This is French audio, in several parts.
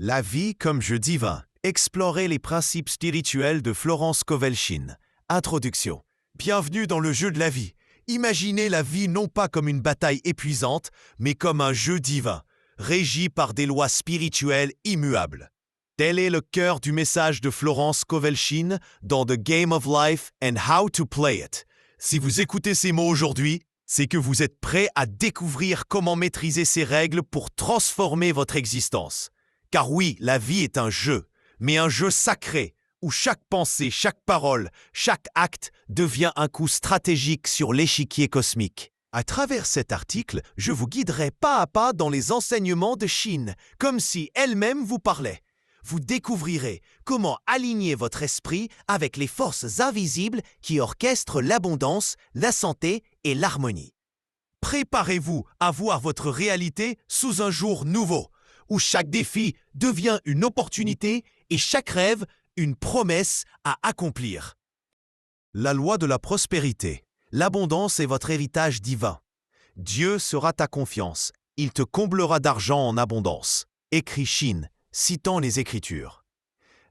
La vie comme jeu divin. Explorer les principes spirituels de Florence Kowalczyn. Introduction. Bienvenue dans le jeu de la vie. Imaginez la vie non pas comme une bataille épuisante, mais comme un jeu divin, régi par des lois spirituelles immuables. Tel est le cœur du message de Florence Kowalczyn dans The Game of Life and How to Play It. Si vous écoutez ces mots aujourd'hui, c'est que vous êtes prêt à découvrir comment maîtriser ces règles pour transformer votre existence. Car oui, la vie est un jeu, mais un jeu sacré, où chaque pensée, chaque parole, chaque acte devient un coup stratégique sur l'échiquier cosmique. À travers cet article, je vous guiderai pas à pas dans les enseignements de Chine, comme si elle-même vous parlait. Vous découvrirez comment aligner votre esprit avec les forces invisibles qui orchestrent l'abondance, la santé et l'harmonie. Préparez-vous à voir votre réalité sous un jour nouveau, où chaque défi devient une opportunité et chaque rêve une promesse à accomplir. La loi de la prospérité. L'abondance est votre héritage divin. Dieu sera ta confiance. Il te comblera d'argent en abondance. Écrit Chine, citant les Écritures.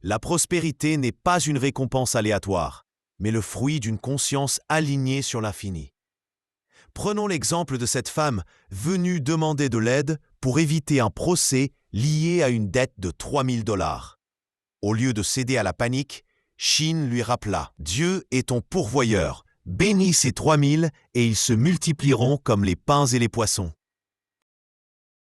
La prospérité n'est pas une récompense aléatoire, mais le fruit d'une conscience alignée sur l'infini. Prenons l'exemple de cette femme venue demander de l'aide pour éviter un procès lié à une dette de $3000. Au lieu de céder à la panique, Chine lui rappela « Dieu est ton pourvoyeur, bénis ces 3000 et ils se multiplieront comme les pains et les poissons. »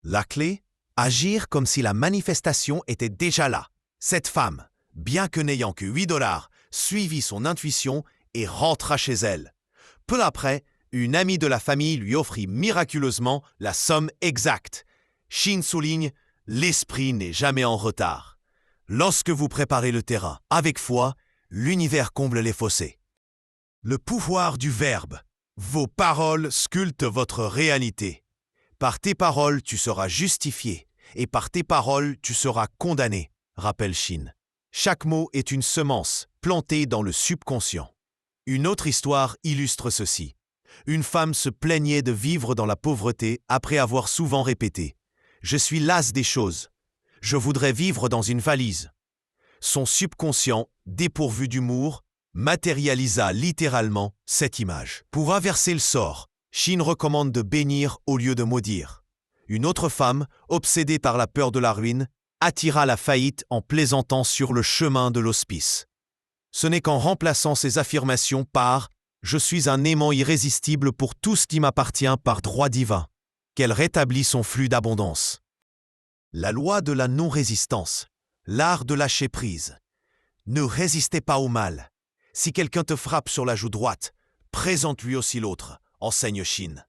La clé, agir comme si la manifestation était déjà là. Cette femme, bien que n'ayant que $8, suivit son intuition et rentra chez elle. Peu après, une amie de la famille lui offrit miraculeusement la somme exacte. Chine souligne « L'esprit n'est jamais en retard. » Lorsque vous préparez le terrain avec foi, l'univers comble les fossés. Le pouvoir du verbe. Vos paroles sculptent votre réalité. Par tes paroles, tu seras justifié, et par tes paroles, tu seras condamné, rappelle Chine. Chaque mot est une semence plantée dans le subconscient. Une autre histoire illustre ceci. Une femme se plaignait de vivre dans la pauvreté après avoir souvent répété « Je suis lasse des choses. Je voudrais vivre dans une valise. » Son subconscient, dépourvu d'humour, matérialisa littéralement cette image. Pour inverser le sort, Chine recommande de bénir au lieu de maudire. Une autre femme, obsédée par la peur de la ruine, attira la faillite en plaisantant sur le chemin de l'hospice. Ce n'est qu'en remplaçant ces affirmations par « Je suis un aimant irrésistible pour tout ce qui m'appartient par droit divin » qu'elle rétablit son flux d'abondance. La loi de la non-résistance, l'art de lâcher prise. Ne résistez pas au mal. Si quelqu'un te frappe sur la joue droite, présente-lui aussi l'autre, enseigne Chine.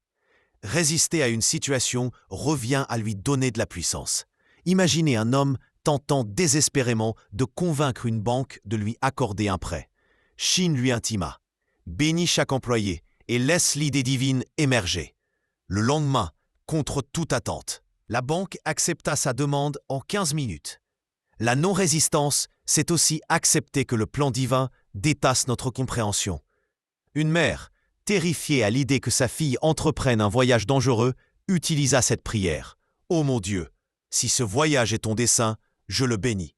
Résister à une situation revient à lui donner de la puissance. Imaginez un homme tentant désespérément de convaincre une banque de lui accorder un prêt. Chine lui intima. Bénis chaque employé et laisse l'idée divine émerger. Le lendemain, contre toute attente, la banque accepta sa demande en 15 minutes. La non-résistance, c'est aussi accepter que le plan divin dépasse notre compréhension. Une mère, terrifiée à l'idée que sa fille entreprenne un voyage dangereux, utilisa cette prière. « Ô mon Dieu, si ce voyage est ton dessein, je le bénis.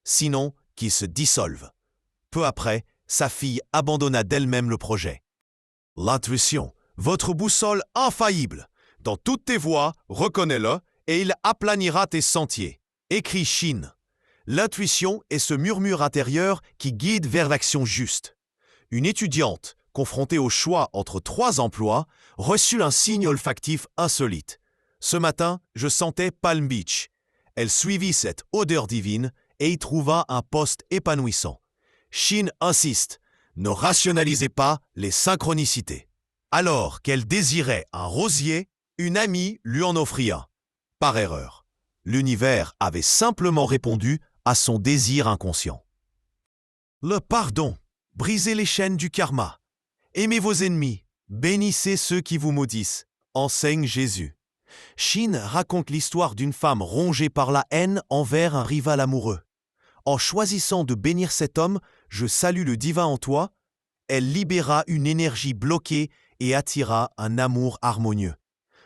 Sinon, qu'il se dissolve. » Peu après, sa fille abandonna d'elle-même le projet. L'intuition, votre boussole infaillible. Dans toutes tes voies, reconnais-le et il aplanira tes sentiers. Écrit Chine. L'intuition est ce murmure intérieur qui guide vers l'action juste. Une étudiante, confrontée au choix entre 3 emplois, reçut un signe olfactif insolite. Ce matin, je sentais Palm Beach. Elle suivit cette odeur divine et y trouva un poste épanouissant. Chine insiste, ne rationalisez pas les synchronicités. Alors qu'elle désirait un rosier, une amie lui en offrit un. Par erreur. L'univers avait simplement répondu à son désir inconscient. Le pardon. Brisez les chaînes du karma. Aimez vos ennemis. Bénissez ceux qui vous maudissent. Enseigne Jésus. Chine raconte l'histoire d'une femme rongée par la haine envers un rival amoureux. En choisissant de bénir cet homme, je salue le divin en toi, elle libéra une énergie bloquée et attira un amour harmonieux.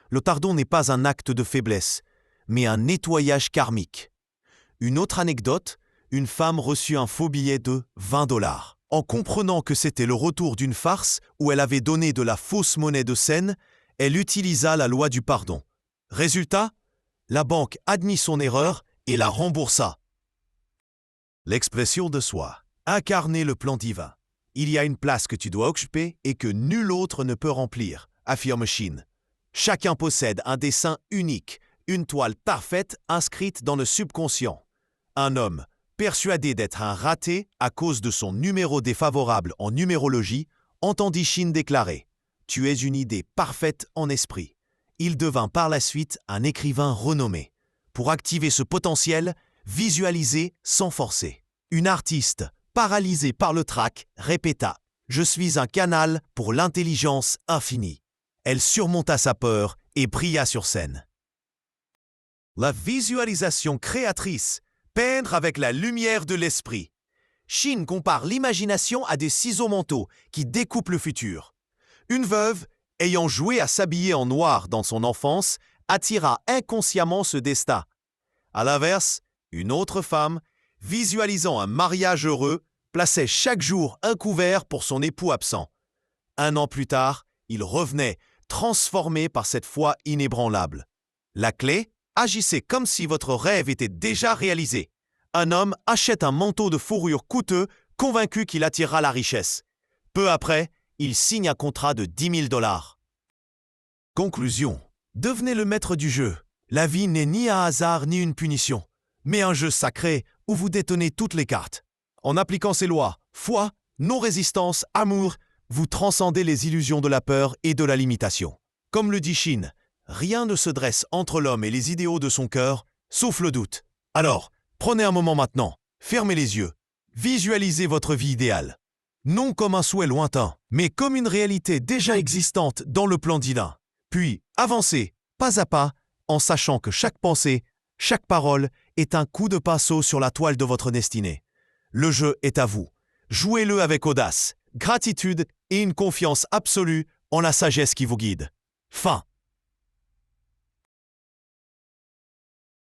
Le pardon n'est pas un acte de faiblesse, mais un nettoyage karmique. Une autre anecdote, une femme reçut un faux billet de 20 $. En comprenant que c'était le retour d'une farce où elle avait donné de la fausse monnaie de scène, elle utilisa la loi du pardon. Résultat, la banque admit son erreur et la remboursa. L'expression de soi. Incarner le plan divin. Il y a une place que tu dois occuper et que nul autre ne peut remplir, affirme Shin. Chacun possède un dessein unique, une toile parfaite inscrite dans le subconscient. Un homme, persuadé d'être un raté à cause de son numéro défavorable en numérologie, entendit Shin déclarer « Tu es une idée parfaite en esprit ». Il devint par la suite un écrivain renommé. Pour activer ce potentiel, visualiser sans forcer. Une artiste, paralysée par le trac, répéta « Je suis un canal pour l'intelligence infinie ». Elle surmonta sa peur et brilla sur scène. La visualisation créatrice. Peindre avec la lumière de l'esprit. Shin compare l'imagination à des ciseaux mentaux qui découpent le futur. Une veuve, ayant joué à s'habiller en noir dans son enfance, attira inconsciemment ce destin. À l'inverse, une autre femme, visualisant un mariage heureux, plaçait chaque jour un couvert pour son époux absent. 1 an plus tard, il revenait, transformé par cette foi inébranlable. La clé? Agissez comme si votre rêve était déjà réalisé. Un homme achète un manteau de fourrure coûteux, convaincu qu'il attirera la richesse. Peu après, il signe un contrat de 10 000 $. Conclusion. Devenez le maître du jeu. La vie n'est ni un hasard ni une punition, mais un jeu sacré où vous détenez toutes les cartes. En appliquant ces lois, foi, non-résistance, amour, vous transcendez les illusions de la peur et de la limitation. Comme le dit Shin, rien ne se dresse entre l'homme et les idéaux de son cœur, sauf le doute. Alors, prenez un moment maintenant, fermez les yeux, visualisez votre vie idéale. Non comme un souhait lointain, mais comme une réalité déjà existante dans le plan divin. Puis, avancez, pas à pas, en sachant que chaque pensée, chaque parole est un coup de pinceau sur la toile de votre destinée. Le jeu est à vous. Jouez-le avec audace, gratitude et une confiance absolue en la sagesse qui vous guide. Fin.